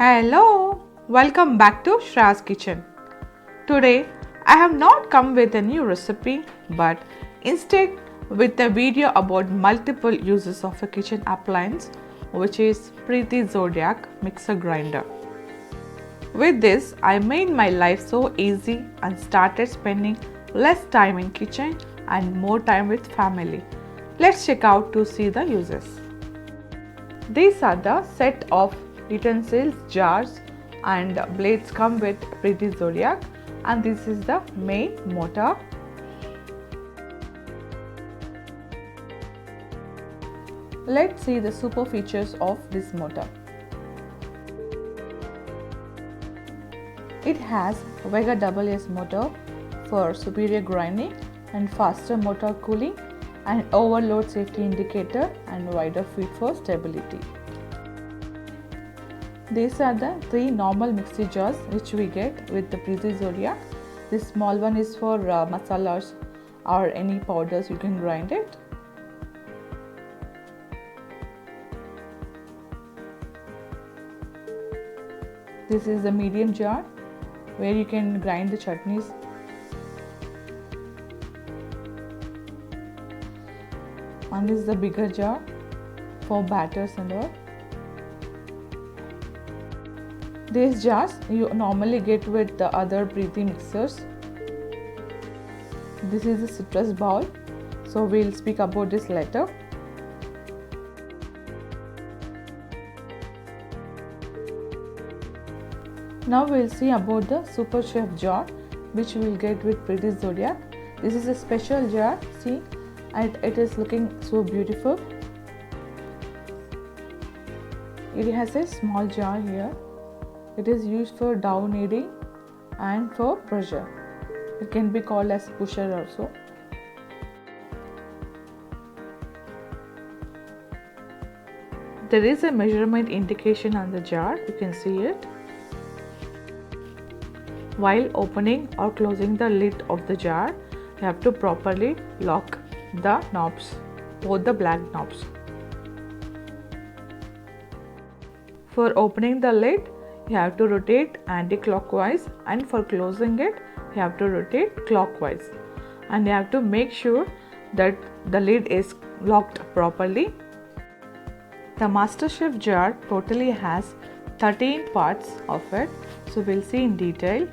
Hello, welcome back to Shra's Kitchen. Today I have not come with a new recipe but instead with a video about multiple uses of a kitchen appliance which is Preethi Zodiac mixer grinder. With this I made my life so easy and started spending less time in kitchen and more time with family. Let's check out to see the uses. These are the set of utensils, jars and blades come with Preethi Zodiac, and this is the main motor. Let's see the super features of this motor. It has Vega AAS motor for superior grinding and faster motor cooling and overload safety indicator and wider feet for stability. These are the three normal mixie jars which we get with the Preethi Zodiac. This small one is for masalas or any powders, you can grind it. This is the medium jar where you can grind the chutneys. And this is the bigger jar for batters and all. These jars you normally get with the other Preethi mixers. This is the citrus bowl, so we'll speak about this later. Now we'll see about the MasterChef Jar which we'll get with Preethi Zodiac. This is a special jar, see, and it is looking so beautiful. It has a small jar here. It is used for dough kneading and for pressure. It can be called as pusher also. There is a measurement indication on the jar, you can see it. While opening or closing the lid of the jar, you have to properly lock the knobs, both the black knobs. For opening the lid, you have to rotate anti-clockwise, and for closing it you have to rotate clockwise, and you have to make sure that the lid is locked properly. The MasterChef jar totally has 13 parts of it, so we'll see in detail.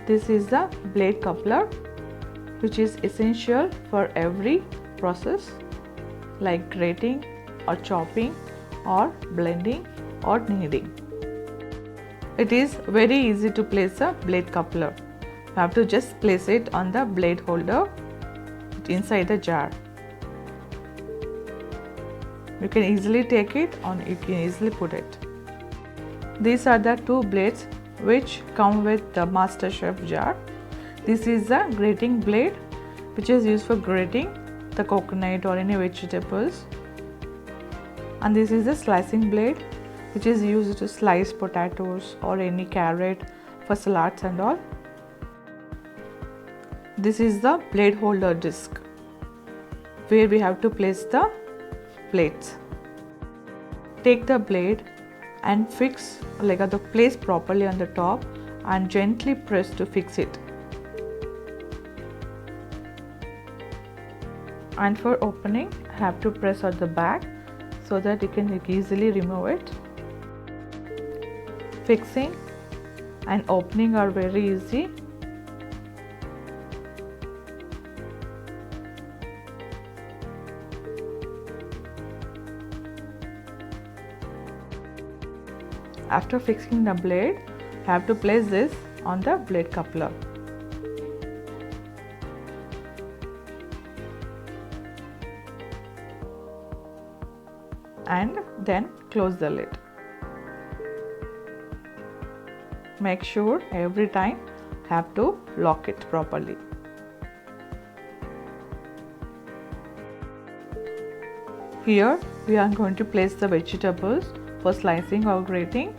This is the blade coupler which is essential for every process like grating or chopping or blending or kneading. It is very easy to place a blade coupler. You have to just place it on the blade holder inside the jar. You can easily take it or you can easily put it. These are the two blades which come with the MasterChef jar. This is the grating blade which is used for grating the coconut or any vegetables, and this is the slicing blade which is used to slice potatoes or any carrot for salads and all. This is the blade holder disc where we have to place the plates. Take the blade and fix the place properly on the top and gently press to fix it. And for opening, have to press at the back so that you can easily remove it. Fixing and opening are very easy. After fixing the blade, have to place this on the blade coupler. And then close the lid. Make sure every time have to lock it properly. Here we are going to place the vegetables for slicing or grating,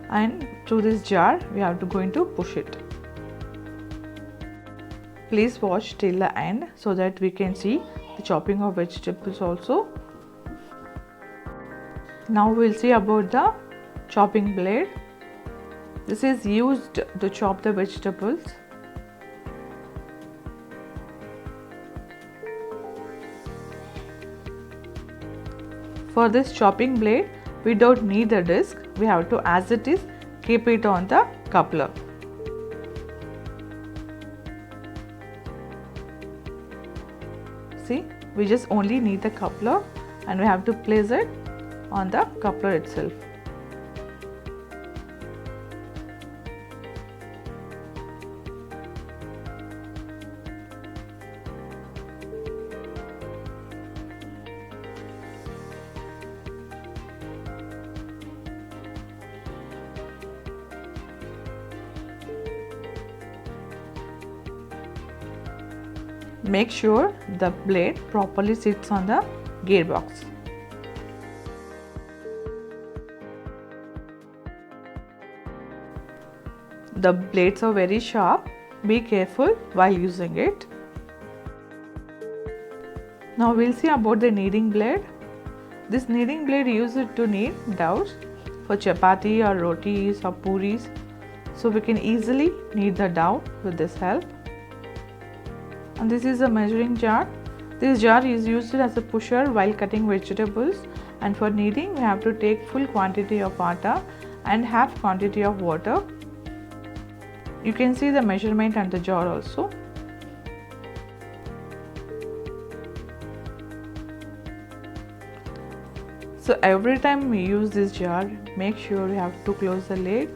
and through this jar we have to going to push it. Please watch till the end so that we can see the chopping of vegetables also. Now we'll see about the chopping blade. This is used to chop the vegetables. For this chopping blade, we don't need the disc. We have to, as it is, keep it on the coupler. See, we just only need the coupler and we have to place it on the coupler itself. Make sure the blade properly sits on the gearbox. The blades are very sharp. Be careful while using it. Now we'll see about the kneading blade. This kneading blade used to knead doughs for chapati or rotis or puris. So we can easily knead the dough with this help. And this is a measuring jar. This jar is used as a pusher while cutting vegetables, and for kneading we have to take full quantity of atta and half quantity of water. You can see the measurement on the jar also. So every time we use this jar, make sure we have to close the lid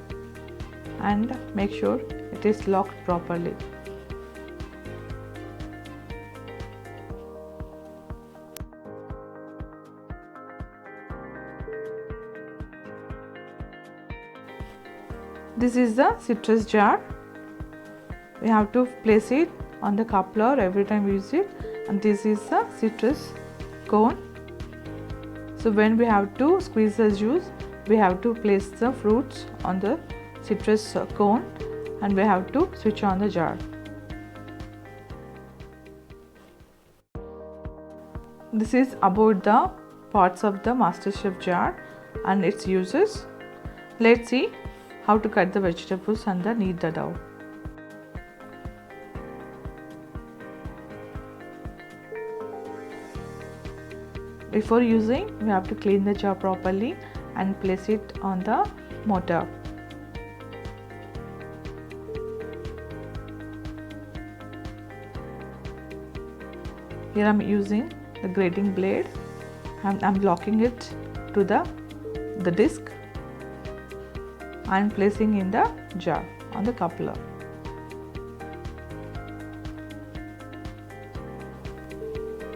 and make sure it is locked properly. This is the citrus jar. We have to place it on the coupler every time we use it, and this is the citrus cone. So when we have to squeeze the juice, we have to place the fruits on the citrus cone and we have to switch on the jar. This is about the parts of the MasterChef jar and its uses. Let's see how to cut the vegetables and knead the dough. Before using, we have to clean the jar properly and place it on the mortar. Here I am using the grating blade. I am locking it to the disc and placing in the jar on the coupler.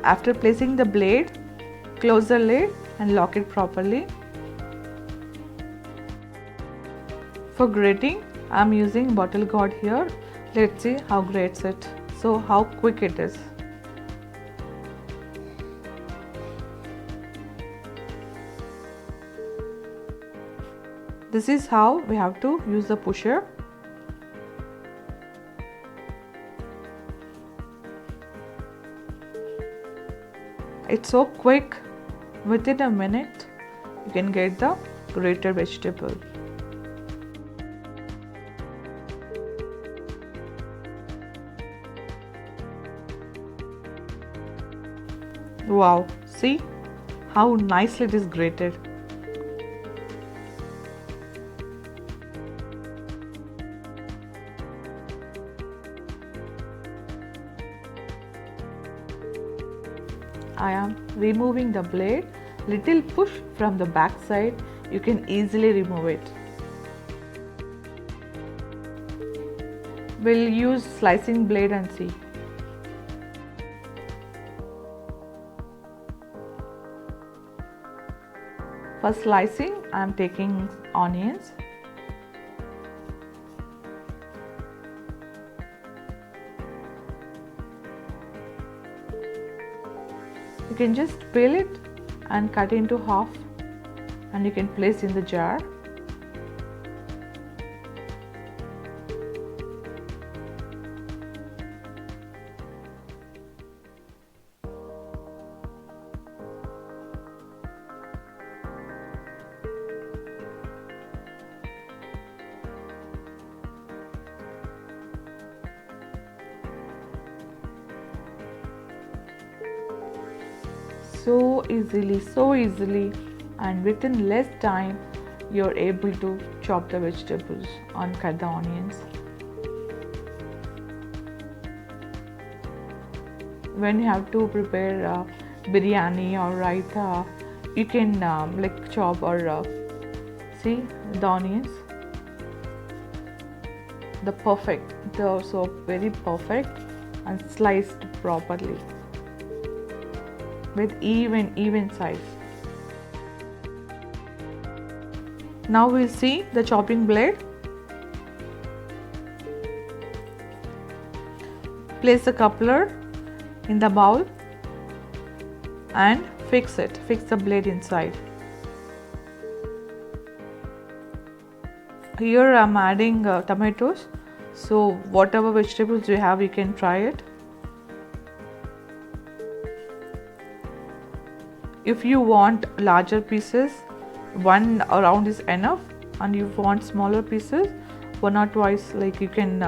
After placing the blade, close the lid and lock it properly. For grating, I am using bottle gourd here. Let's see how grates it. So how quick it is. This is how we have to use the pusher. It's so quick. Within a minute, you can get the grated vegetable. Wow, see how nicely it is grated. I am removing the blade. Little push from the back side, you can easily remove it. We'll use slicing blade and see. For slicing, I am taking onions. You can just peel it and cut into half and you can place in the jar. so easily, and within less time you're able to chop the vegetables and cut the onions. When you have to prepare biryani or raita, you can like chop or see the onions, they're so very perfect and sliced properly with even size. Now we'll see the chopping blade. Place the coupler in the bowl and fix the blade inside. Here I'm adding tomatoes, so whatever vegetables you have, you can try it. If you want larger pieces, one round is enough, and you want smaller pieces, one or twice, like you can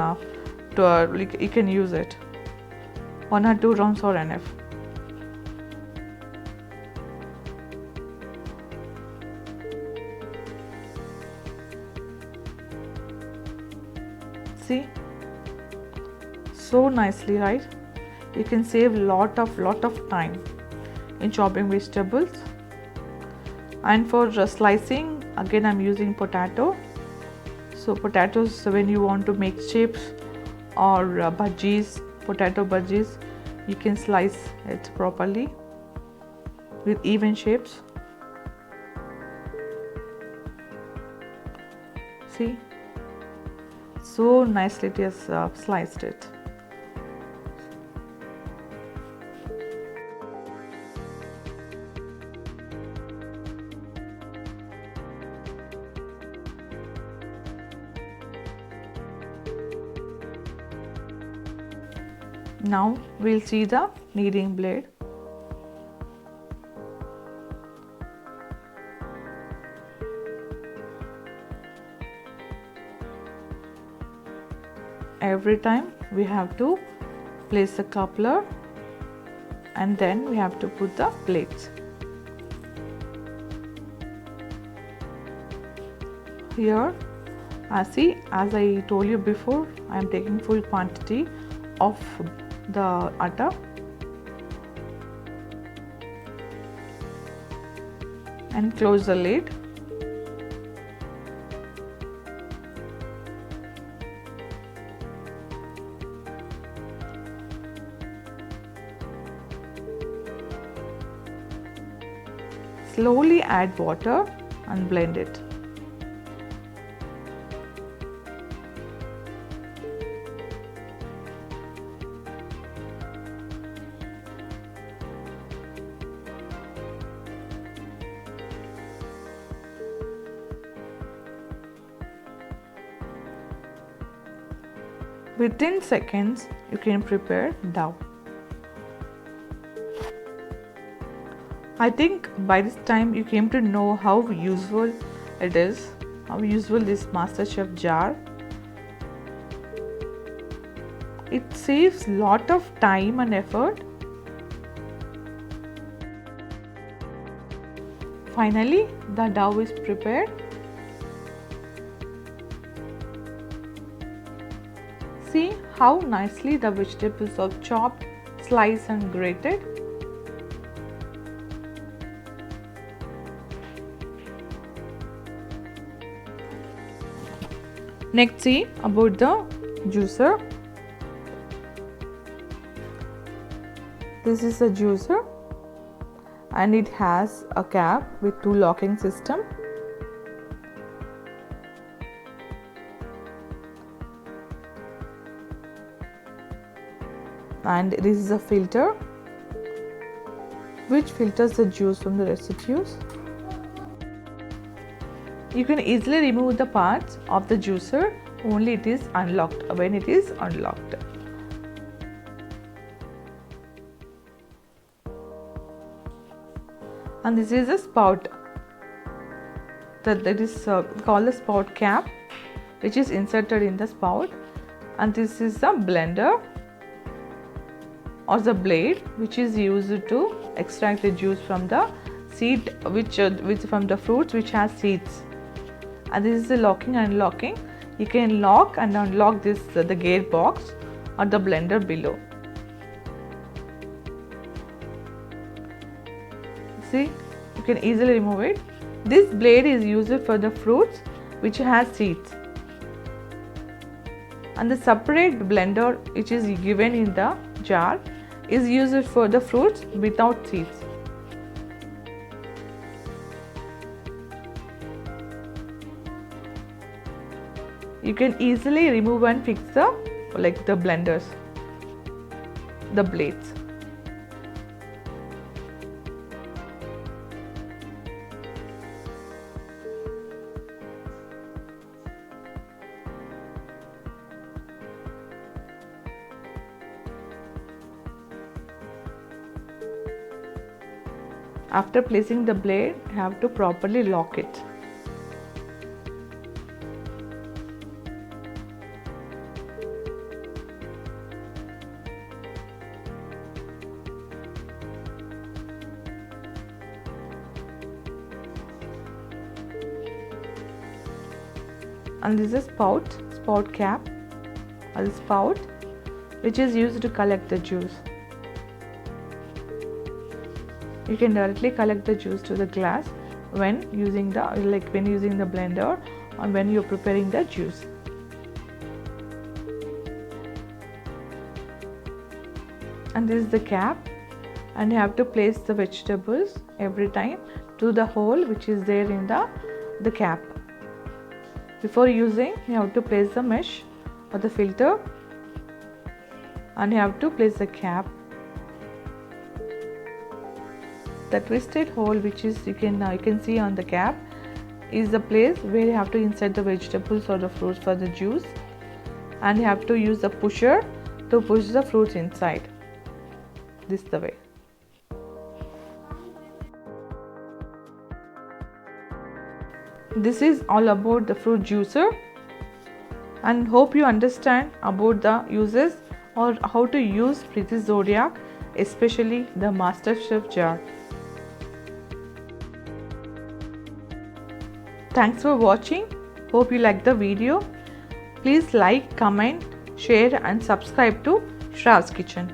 you can use it. 1 or 2 rounds are enough. See, so nicely, right? You can save lot of time in chopping vegetables. And for slicing, again I'm using potato. So potatoes, when you want to make chips or bhajis, potato bhajis, you can slice it properly with even shapes. See, so nicely it has sliced it. Now we'll see the kneading blade. Every time we have to place the coupler and then we have to put the blades. Here, as I told you before, I am taking full quantity of the atta. And close the lid. Slowly add water and blend it. Within seconds, you can prepare dough. I think by this time you came to know how useful it is, how useful this MasterChef jar. It saves lot of time and effort. Finally, the dough is prepared. See how nicely the vegetables are chopped, sliced and grated. Next, see about the juicer. This is a juicer and it has a cap with 2 locking system. And this is a filter which filters the juice from the residues. You can easily remove the parts of the juicer only it is unlocked, when it is unlocked. And this is a spout that is called the spout cap, which is inserted in the spout. And this is a blender. or the blade which is used to extract the juice from the seed which from the fruits which has seeds. And this is the locking and unlocking. You can lock and unlock this the gearbox or the blender below. See, you can easily remove it. This blade is used for the fruits which has seeds, and the separate blender which is given in the jar is used for the fruits without seeds. You can easily remove and fix the blenders, the blades. After placing the blade, you have to properly lock it. And this is spout cap or the spout which is used to collect the juice. You can directly collect the juice to the glass when using the blender or when you're preparing the juice. And this is the cap, and you have to place the vegetables every time to the hole which is there in the cap. Before using, you have to place the mesh or the filter, and you have to place the cap. The twisted hole which is you can see on the cap is the place where you have to insert the vegetables or the fruits for the juice, and you have to use the pusher to push the fruits inside. This is the way. This is all about the fruit juicer, and hope you understand about the uses or how to use Preethi Zodiac, especially the MasterChef jar. Thanks for watching. Hope you liked the video. Please like, comment, share and subscribe to Shrav's Kitchen.